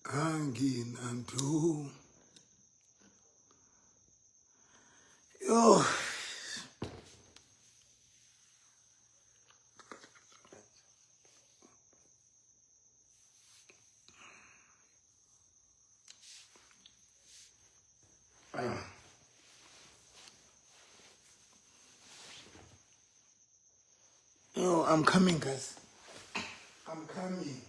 hanging unto yo. Yo, I'm coming, guys. I'm coming.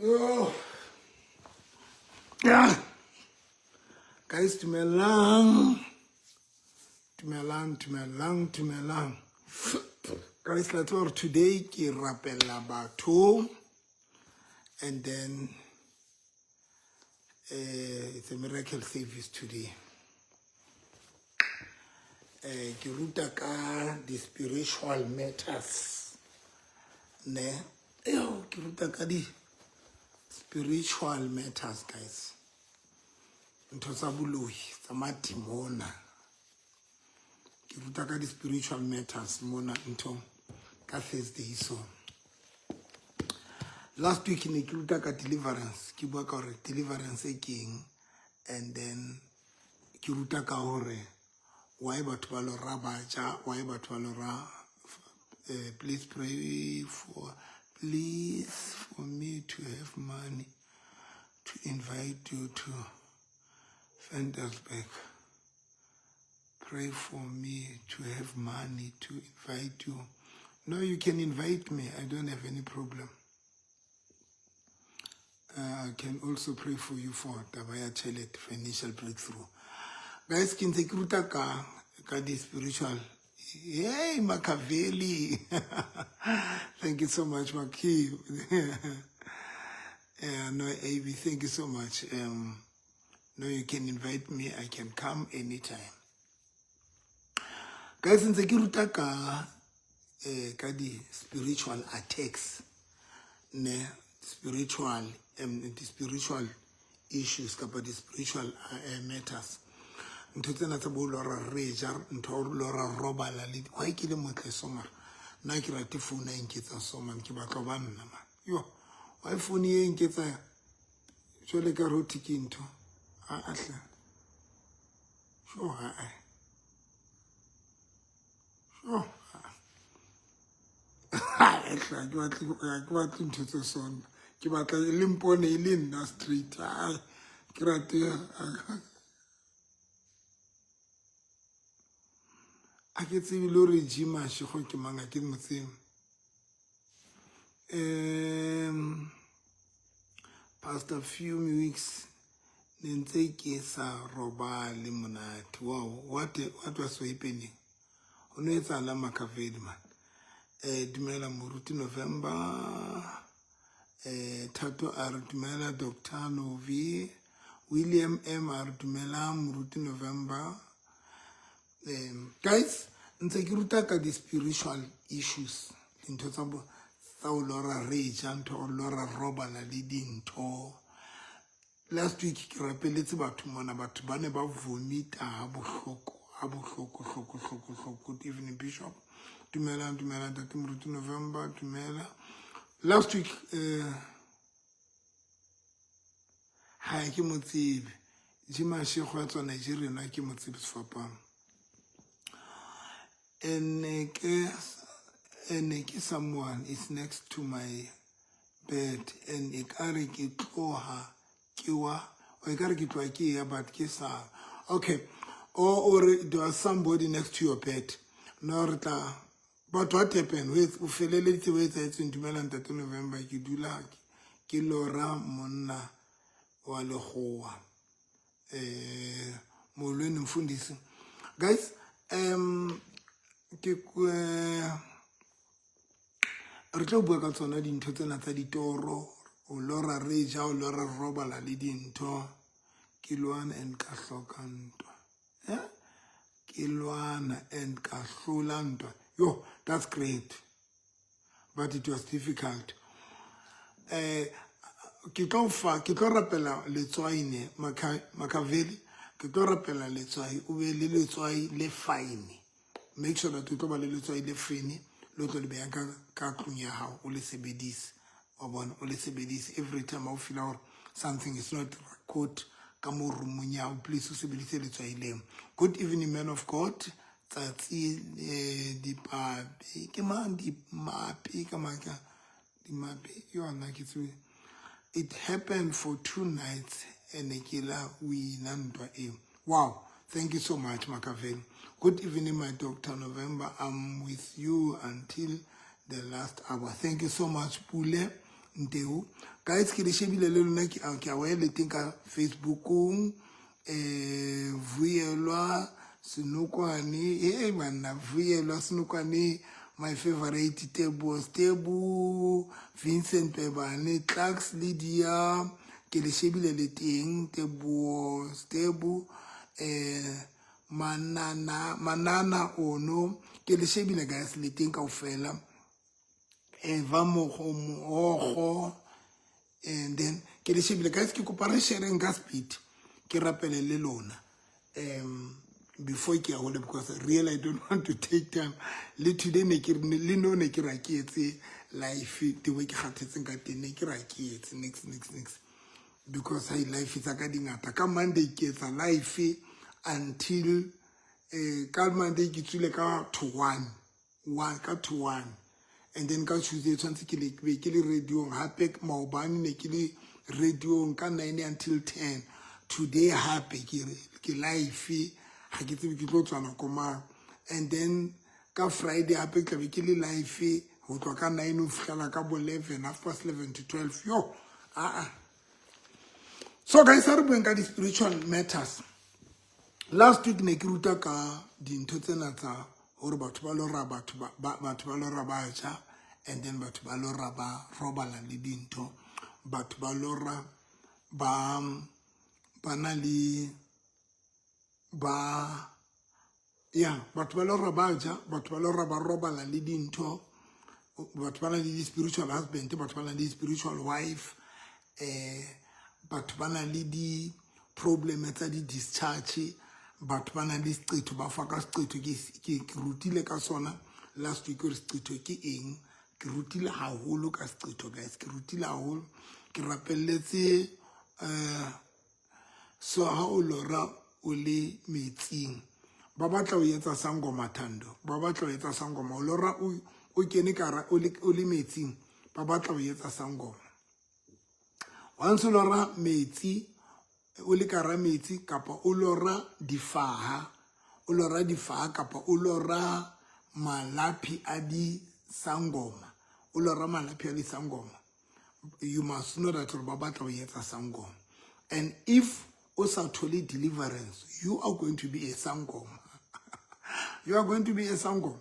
Yo. Yeah. Guys, tumelang. Guys, let's work today. Ki rapella batho. And then it's a miracle service today. Ki ruta ka the spiritual matters. Ne? Yo, ki ruta ka di spiritual matters, guys. Ntho tsa boloi, tsa madimona. Ki ruta ka di spiritual matters mona ntho ka Thursday so. Last week ne ki ruta ka deliverance, ki bua ka hore deliverance e keng, and then ki ruta ka hore why batho ba lo ra baja, why batho ba lo ra please pray for me to have money to invite you to Vandersberg. Pray for me to have money to invite you. No, you can invite me. I don't have any problem. I can also pray for you for Tabaya Chelet financial breakthrough. Guys, can take ruta ka the spiritual. Hey, Machiavelli. Thank you so much, Maki. No, AB, thank you so much. No, you can invite me. I can come anytime. Guys, in the ka the spiritual attacks, ne spiritual the spiritual issues, the spiritual matters. Ntho tsena tsa bo lora reja, ntho lora roba la le why ke le motle somar na ke rate phone e nketsa somar ke batla ba nna man yo why phone e nketsa jole ka roti ke ntho a ahla sho ha sho ahla ke batla ntho tse sona ke batla le mpone ile nna street ke rate a ke tsebe lo re jima shego ke manga ke motseng past a few weeks nentse ke sa roba le monate. Wow, what was happening? Ono etsa la Machiavelli man. Dumela moruti November, Tato a re dumela Dr. Novi, William M a re dumela moruti November. Guys, ntse ke ruta ka di spiritual issues, dintho tsa bo tsa o lora reja, ntho o lora roba la le dintho. Last week ke rapeletse batho mona batho ba ne ba vomita ha bohloko. Good evening, Bishop. Dumela Tate Moruti November, dumela. Last week ha ke mo tsebe Jima Shekho Nigeria na ki motsebis fapang. And someone is next to my bed and ekare ki tloha kiwa or ekare ki tloha ki ya but ke sa. Okay. Or there was somebody next to your bed. Norta. But what happened with ufeleleti with it's in November ki dula ki lora monna wa legoa. Molweni mfundisi. Guys, ke re tlo bua ka tsona dintho tsena tsa ditoro o lora reja o lora robala le dintho ke lwana and ka hloka ntwa ke lwana and ka hlola ntwa yo that's great but it was difficult ke tlo rapela letswaine Makaveli ke tlo rapela letswai o be le letswai le fine make sure that o tlo ba le letswai le fine lo tlo le beya ka tlung ya hao o le sebedise o bona o le sebedise every time I feel out something is not good ka mo rumong ya please o sebedise letswai leo. Good evening man of God tsatsi dipapi ke mang dimapi ka maka dimapi yona ke tswe. It happened for 2 nights and ekila we nandwa e. Wow, thank you so much Makaveli. Good evening my Dr. November, I'm with you until the last hour. Thank you so much Pule Ndeu. Guys ke le shebile le lona ke a wa le tinka Facebookong Vuyelwa Sinukwane bana Vuyelwa Sinukwane my favorite Tebu Vincent Pebane Clarks Lydia ke le shebile le teng Tebu manana ono ke le shebile guys le teng kaofela Eva Mogo and then ke le shebile guys ke kopa re sharing ka speed ke rapele le lona before ke a hole because really I don't want to take time le today ne ke le no ne ke ra ke etse life the way ke khathetseng ka teng ne ke ra ke etse next because I life is ka dingata ka Monday ke etsa life until ka Monday ke tsule ka to 1 and then ka Tuesday tshwantse ke le radio hape maobane ne ke le radio ka 9 until 10 today hape ke live ha ke tsebe ke tlo tswana koma and then ka Friday hape ke be ke le live ho tloa ka 9 ho fihlela ka bo 11 11 to 12 yo so guys are bueng ka di spiritual matters. Last week ne ke ruta ka dintho tsena tsa hore batho ba lo ra batho and then batho ba lo ra ba robala le dintho batho ba lo ra bana le batho ba lo ra batho ba lo ra ba robala le dintho batho ba na le spiritual husband batho ba na le spiritual wife batho ba na le di problem tsa di discharge batho ba na le seqetho ba fa ka seqetho ke rutile ka sona last week re seqetho ke eng ke rutile haholo ka seqetho guys ke rutile haholo ke rapelletse so ha o lora o le metsing ba batla o etsa sangoma thando ba batla o etsa sangoma o lora o kene ka o le metsing ba batla o etsa sangoma once o lora metsi o le kara metsi kapa o lora difaha kapa o lora malapi a di sangoma o lora malapi a di sangoma you must know that ba batla o etsa sangoma and if o sa thole deliverance you are going to be a sangoma you are going to be a sangoma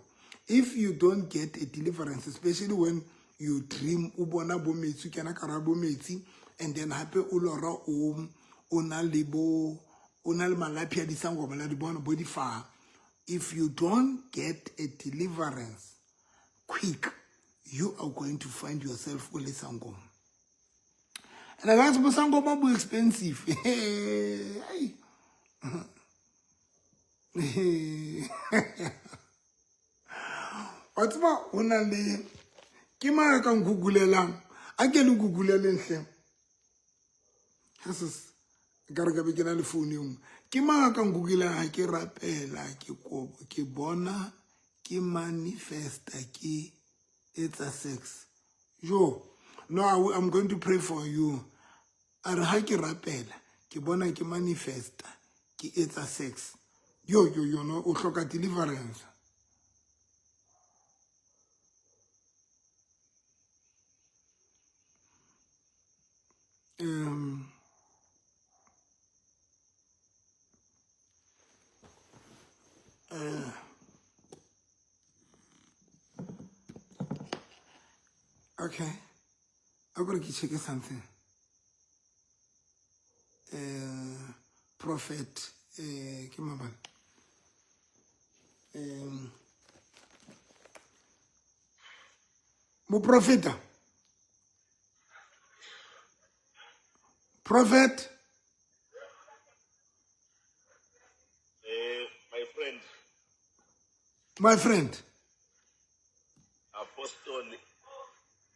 if you don't get a deliverance especially when you dream o bona bo metsi kana kara bo metsi and then hape o lora o na le malapi a di sangoma la di bona bo di fa. If you don't get a deliverance quick you are going to find yourself o le sangoma and that's bo sangoma bo expensive what's ba ona le ke ma ka nguguleleng a ke le nguguleleng hle Jesus ka re ka be ke na le phone engwe ke mang ka ngugile ha ke rapela ke bona ke manifesta ke etsa sex yo no I'm going to pray for you are ha ke rapela ke bona ke manifesta ke etsa sex yo no o hloka deliverance okay I'm going to check something prophet ke mabala mo profeta prophet my friend Apostle,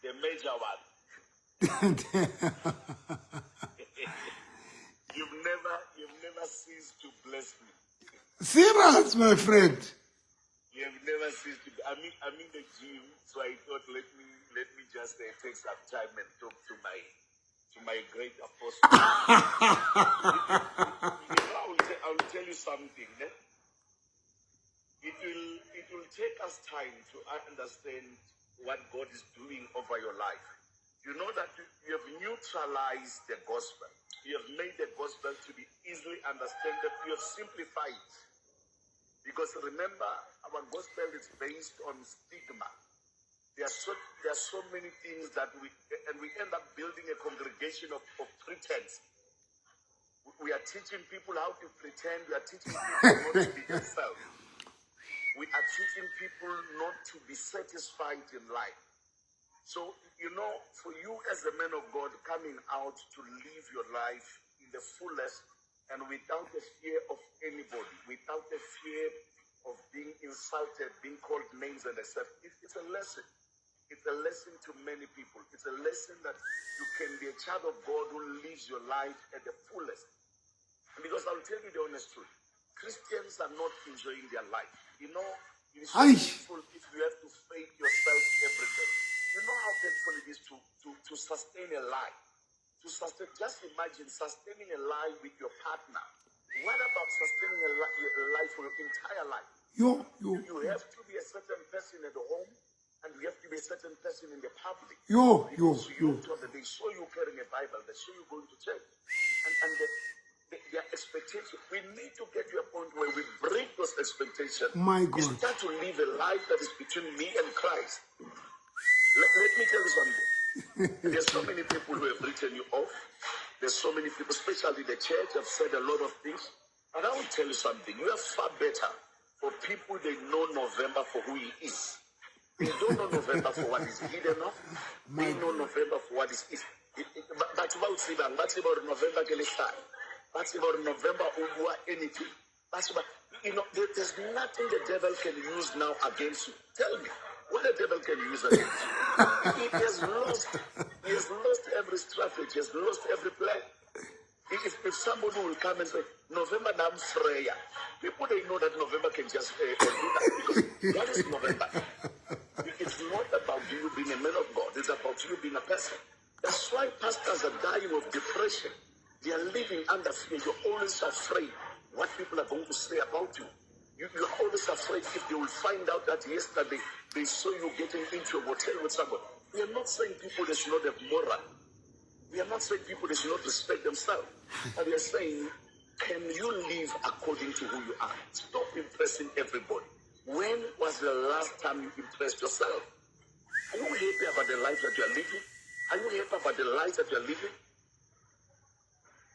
the major one. You've never ceased to bless me. Serious, my friend. You've never ceased to. I'm in the gym, so I thought let me just take some time and talk to my great apostle. I will tell you something. Eh? It will take us time to understand what God is doing over your life. You know that you have neutralized the gospel. You have made the gospel to be easily understood. You have simplified it. Because remember, our gospel is based on stigma. There are so many things that we end up building a congregation of pretense. We are teaching people how to pretend. We are teaching people not to be themselves. We are teaching people not to be satisfied in life. So, you know, for you as a man of God coming out to live your life in the fullest and without the fear of anybody, without the fear of being insulted, being called names and etc., it's a lesson. It's a lesson to many people. It's a lesson that you can be a child of God who lives your life at the fullest. Because I'll tell you the honest truth. Christians are not enjoying their life. You know, it is so painful if you have to fake yourself every day. You know how painful it is to sustain a lie. Just imagine sustaining a lie with your partner. What about sustaining a life for your entire life? You have to be a certain person at the home, and you have to be a certain person in the public. They saw you carrying a Bible, they saw you going to church. And their expectation. We need to get to a point where we break those expectations. My God. We start to live a life that is between me and Christ. Let me tell you something. There's so many people who have written you off. There's so many people, especially the church, have said a lot of things. And I will tell you something. You are far better for people they know November for who he is. They don't know November for what is hidden of. They know November for what is. But about November can start. That's about November or anything. That's about, there's nothing the devil can use now against you. Tell me, what the devil can use against you? He has lost every strategy, he has lost every plan. If somebody will come and say, November, I'm Freya, people they know that November can just do that. Because that is November. It's not about you being a man of God, it's about you being a person. That's why pastors are dying of depression. They are living under fear. You're always afraid what people are going to say about you. You're always afraid if they will find out that yesterday they saw you getting into a hotel with somebody. We are not saying people they should not have moral. We are not saying people they should not respect themselves. But we are saying, can you live according to who you are? Stop impressing everybody. When was the last time you impressed yourself? Are you happy about the life that you are living? Are you happy about the life that you are living?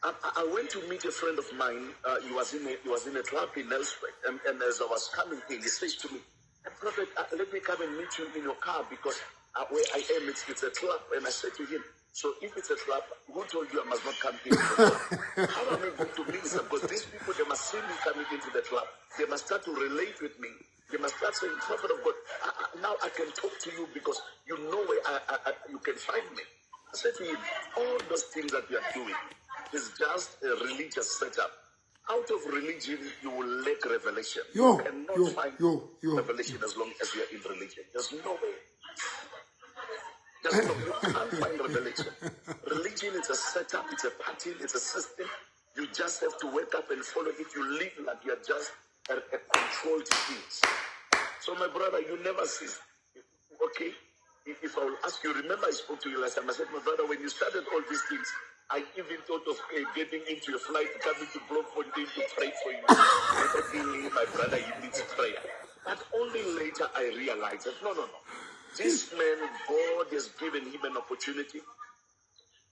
I went to meet a friend of mine. He was in a club in Elsewhere, and as I was coming in, he says to me, "Prophet, let me come and meet you in your car because where I am, it's a club." And I said to him, "So if it's a club, who told you I must not come into the club? How am I going to minister? Because these people, they must see me coming into the club. They must start to relate with me. They must start saying, Prophet of God, now I can talk to you because you know where you can find me." I said to him, all those things that you are doing, is just a religious setup. Out of religion, you will lack revelation. You cannot find revelation as long as you are in religion. There's no way. There's no, you can't find revelation. Religion is a setup, it's a pattern, it's a system. You just have to wake up and follow it. You live like you're just a controlled thing. So my brother, you never cease. Okay? If I will ask you, remember I spoke to you last time. I said, my brother, when you started all these things, I even thought of getting into a flight, coming to Bloemfontein to pray for you. Really, my brother, he needs prayer. But only later I realized that, no. This man, God has given him an opportunity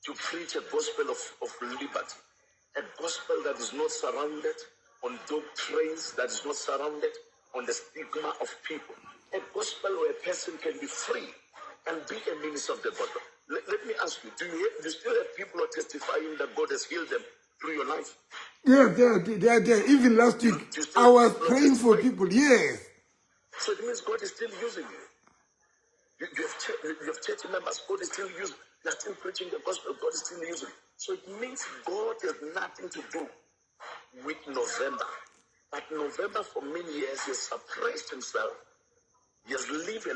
to preach a gospel of liberty. A gospel that is not surrounded on doctrines, that is not surrounded on the stigma of people. A gospel where a person can be free and be a minister of the gospel. Let me ask you, do you still have people who are testifying that God has healed them through your life? Yeah, they are there. Even last week, I was praying for people. Yes. So it means God is still using you. You have church members, God is still using. They are still preaching the gospel, God is still using. So it means God has nothing to do with November. But November for many years he has suppressed himself. He has lived a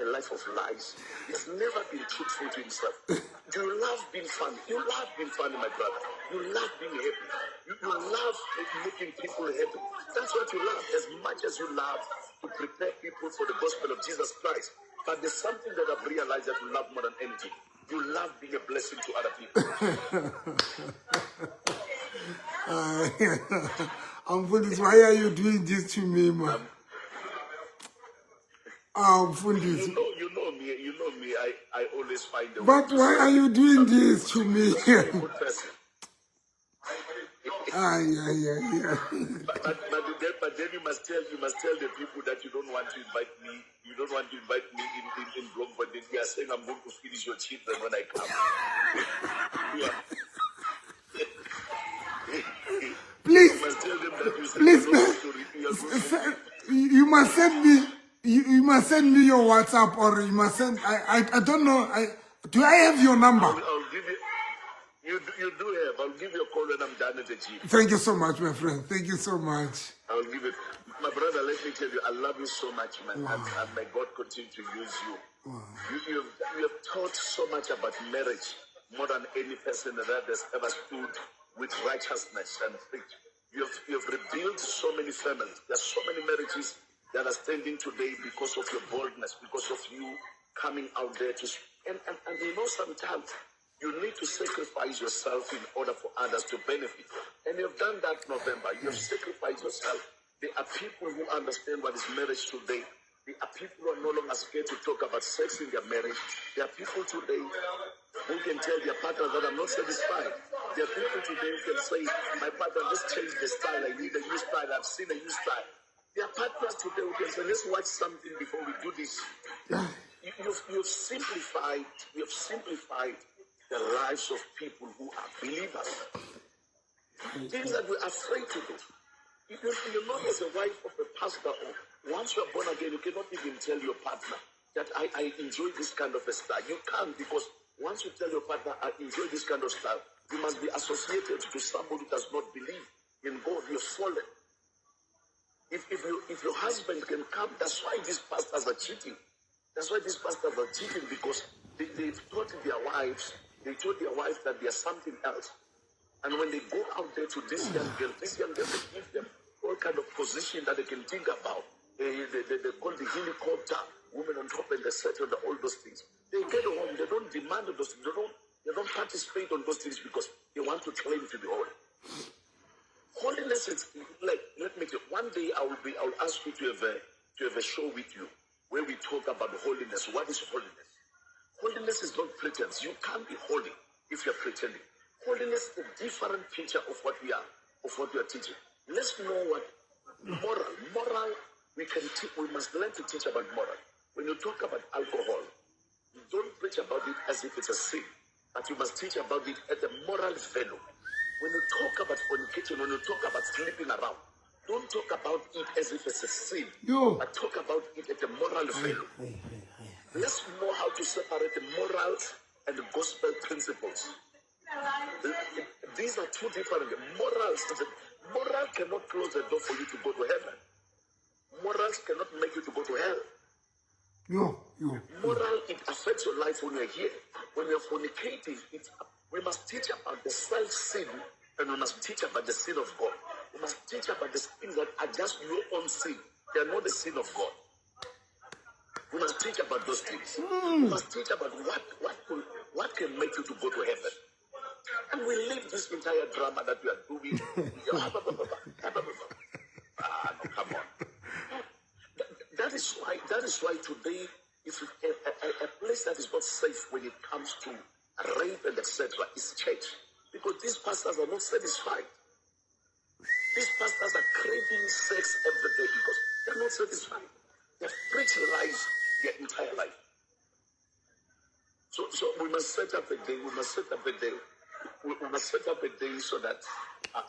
life of lies. He has never been truthful to himself. Do you love being funny? You love being funny, my brother. You love being happy. You love making people happy. That's what you love, as much as you love to prepare people for the gospel of Jesus Christ. But there's something that I've realized that you love more than anything. You love being a blessing to other people. Why are you doing this to me, man? You know me. I always find a way. But why are you doing this to me? You're a good person. Yeah. But then you must tell the people that you don't want to invite me. You don't want to invite me in Bloemfontein. You are saying I'm going to finish your children when I come. Please, you must tell them that you must send me. You must send me your WhatsApp, or you must send. I don't know. Do I have your number? I'll give you. You do have. I'll give you a call when I'm done at the gym. Thank you so much, my friend. Thank you so much. I'll give it. My brother, let me tell you, I love you so much, man. Wow. And may God continue to use you. Wow. You have taught so much about marriage, more than any person that has ever stood with righteousness and faith. You have rebuilt so many families. There are so many marriages that are standing today because of your boldness, because of you coming out there to and you know, sometimes you need to sacrifice yourself in order for others to benefit. And you've done that November. You have sacrificed yourself. There are people who understand what is marriage today. There are people who are no longer scared to talk about sex in their marriage. There are people today who can tell their partner that I'm not satisfied. There are people today who can say, my partner, just change the style. I need a new style. I've seen a new style. There are partners today who can say, let's watch something before we do this. You've simplified the lives of people who are believers. Things that we're afraid to do. You know, as a wife of a pastor, once you're born again, you cannot even tell your partner that I enjoy this kind of a style. You can't, because once you tell your partner, I enjoy this kind of style, you must be associated to somebody who does not believe in God. You're fallen. If your husband can come, that's why these pastors are cheating. That's why these pastors are cheating, because they've taught their wives, that there's something else. And when they go out there to this young girl, they give them all kind of position that they can think about. They call the helicopter, women on top and the set and all those things. They get home, they don't demand those things. They don't participate on those things because they want to claim to be holy. Holiness is like, let me tell you, one day I'll ask you to have a show with you where we talk about holiness. What is holiness? Holiness is not pretense. You can't be holy if you're pretending. Holiness is a different picture of what we are teaching. Let's know what moral we must learn to teach about moral. When you talk about alcohol, you don't preach about it as if it's a sin, but you must teach about it at the moral value. When you talk about fornication, when you talk about sleeping around, don't talk about it as if it's a sin, but talk about it at the moral value. Let's know how to separate the morals and the gospel principles. These are two different morals. Moral cannot close the door for you to go to heaven. Morals cannot make you to go to hell. Moral, it affects your life when you're here. When you're fornicating, we must teach about the self-sin, and we must teach about the sin of God. We must teach about the things that are just your own sin. They are not the sin of God. We must teach about those things. We must teach about what can make you to go to heaven. And we leave this entire drama that we are doing. No, come on. That is why today, if a place that is not safe when it comes to rape and etc. is church. Because these pastors are not satisfied. These pastors are craving sex every day because they're not satisfied. They've preached lies their entire life. So we must set up a day. We must set up a day. We must set up a day so that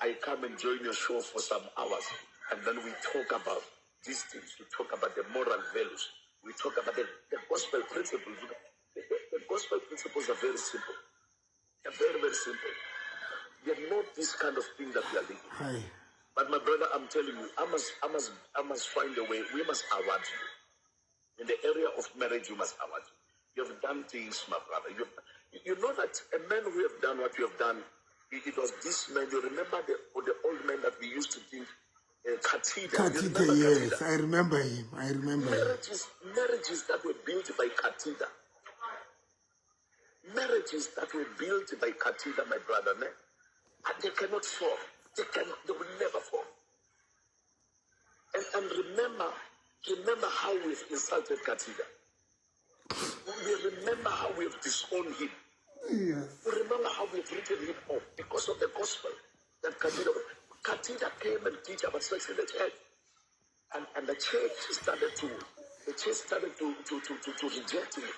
I come and join your show for some hours, and then we talk about these things. We talk about the moral values. We talk about the gospel principles. The gospel principles are very simple. They're very, very simple. They're not this kind of thing that we are living. Hi. But my brother, I'm telling you, I must find a way. We must award you. In the area of marriage, you must award you. You have done things, my brother. You know that a man who have done what you have done, it was this man. You remember the old man that we used to think, Katida. Katida, yes. Katida? I remember him. Marriages that were built by Katida. Marriages that were built by Katida, my brother, man. And they cannot fall. They will never fall. And remember how we've insulted Katida. We remember how we've disowned him. Yes. We remember how we've written him off because of the gospel that Katida came and teach about sex in the church. And the church started to reject him.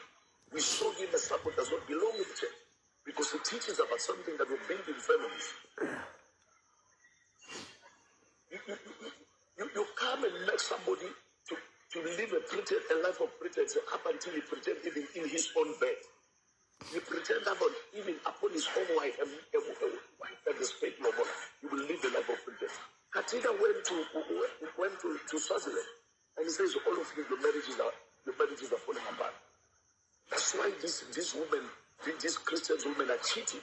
We saw him as someone does not belong in the church because he teaches about something that will build in families. You come and make somebody to live a life of pretense up until he pretend even in his own bed. He pretend about even upon his own wife and the state no more. He will live a life of pretense. Katida went to Swaziland and he says all of you, the marriages are falling apart. That's why these women, these Christian women are cheating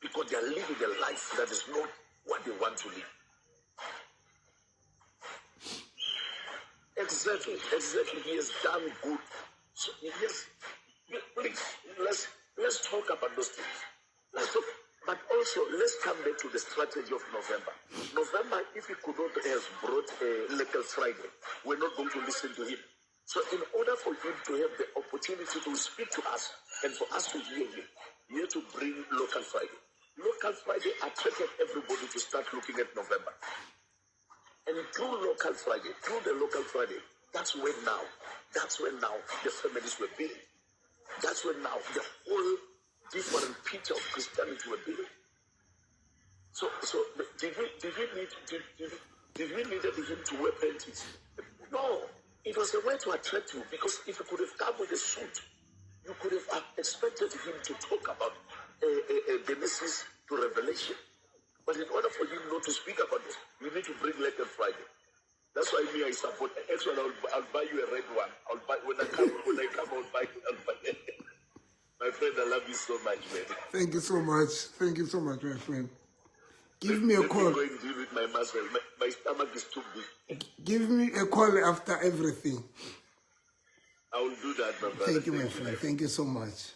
because they are living a life that is not what they want to live. Exactly. He has done good. So yes, please, let's talk about those things. But also, let's come back to the strategy of November. November, if he could not have brought a Local Friday, we're not going to listen to him. So in order for him to have the opportunity to speak to us and for us to hear him, he had to bring Local Friday. Local Friday attracted everybody to start looking at November. And through the Local Friday, that's when now the families were built. That's when now the whole different picture of Christianity were built. So did we need him to wear panties? No, it was a way to attract you because if you could have come with a suit, you could have expected him to talk about Genesis to Revelation. But in order for him not to speak about this, you need to bring Local Friday. That's why I support. Actually, I'll buy you a red one. When I come, I'll buy it. My friend, I love you so much, man. Thank you so much, my friend. Give me a call. Let me go and deal with my muscle. My stomach is too big. Give me a call after everything. I will do that, my brother. Thank you, my friend. Thank you so much.